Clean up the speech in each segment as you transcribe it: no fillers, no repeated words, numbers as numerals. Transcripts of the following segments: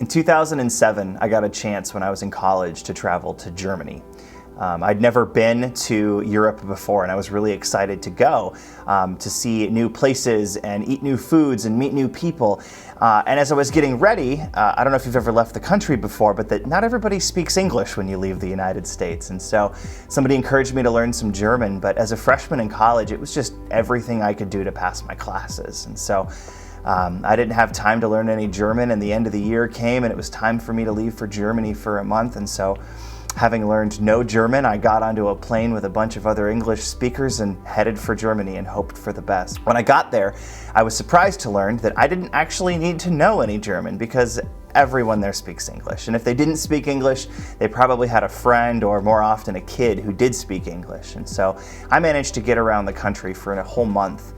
In 2007, I got a chance when I was in college to travel to Germany. I'd never been to Europe before, and I was really excited to go to see new places and eat new foods and meet new people. And as I was getting ready, I don't know if you've ever left the country before, but that not everybody speaks English when you leave the United States. And so somebody encouraged me to learn some German, but as a freshman in college, it was just everything I could do to pass my classes. And so I didn't have time to learn any German, and the end of the year came and it was time for me to leave for Germany for a month. And so having learned no German, I got onto a plane with a bunch of other English speakers and headed for Germany and hoped for the best. When I got there, I was surprised to learn that I didn't actually need to know any German because everyone there speaks English. And if they didn't speak English, they probably had a friend or more often a kid who did speak English. And so I managed to get around the country for a whole month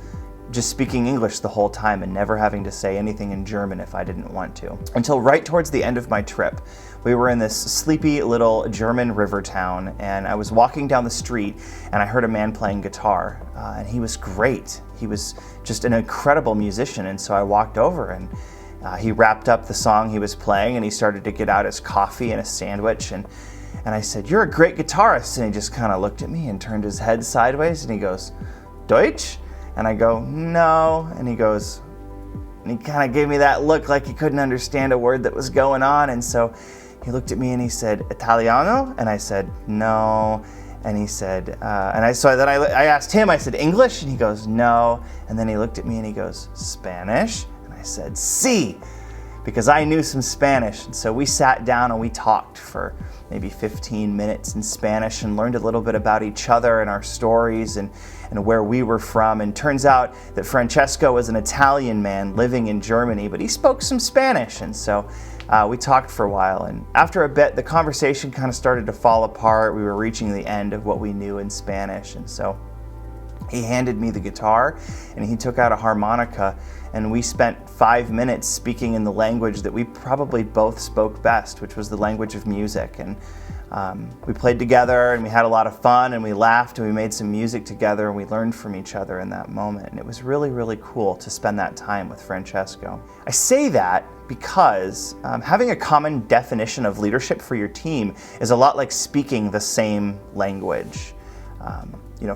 just speaking English the whole time and never having to say anything in German if I didn't want to. Until right towards the end of my trip. We were in this sleepy little German river town, and I was walking down the street and I heard a man playing guitar, and he was great. He was just an incredible musician, and so I walked over and he wrapped up the song he was playing and he started to get out his coffee and a sandwich, and I said, "You're a great guitarist," and he just kind of looked at me and turned his head sideways and he goes, "Deutsch?" And I go, "No," and he goes, and he kind of gave me that look like he couldn't understand a word that was going on, and so he looked at me and he said, "Italiano?" And I said, "No." And he said, I asked him, I said, "English?" And he goes, "No." And then he looked at me and he goes, "Spanish?" And I said, "Sí," because I knew some Spanish. And so we sat down and we talked for maybe 15 minutes in Spanish and learned a little bit about each other and our stories and where we were from. And turns out that Francesco was an Italian man living in Germany, but he spoke some Spanish. And so we talked for a while. And after a bit, the conversation kind of started to fall apart. We were reaching the end of what we knew in Spanish. And so he handed me the guitar and he took out a harmonica, and we spent 5 minutes speaking in the language that we probably both spoke best, which was the language of music. And we played together and we had a lot of fun and we laughed and we made some music together and we learned from each other in that moment. And it was really, really cool to spend that time with Francesco. I say that because having a common definition of leadership for your team is a lot like speaking the same language.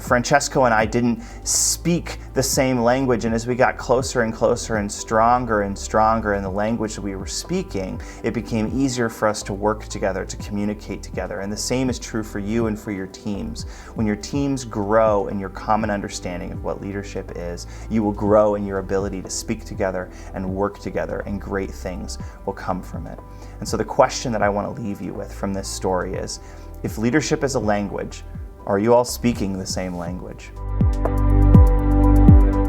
Francesco and I didn't speak the same language, and as we got closer and closer and stronger in the language that we were speaking, it became easier for us to work together, to communicate together. And the same is true for you and for your teams. When your teams grow in your common understanding of what leadership is, you will grow in your ability to speak together and work together, and great things will come from it. And so the question that I want to leave you with from this story is, if leadership is a language, are you all speaking the same language?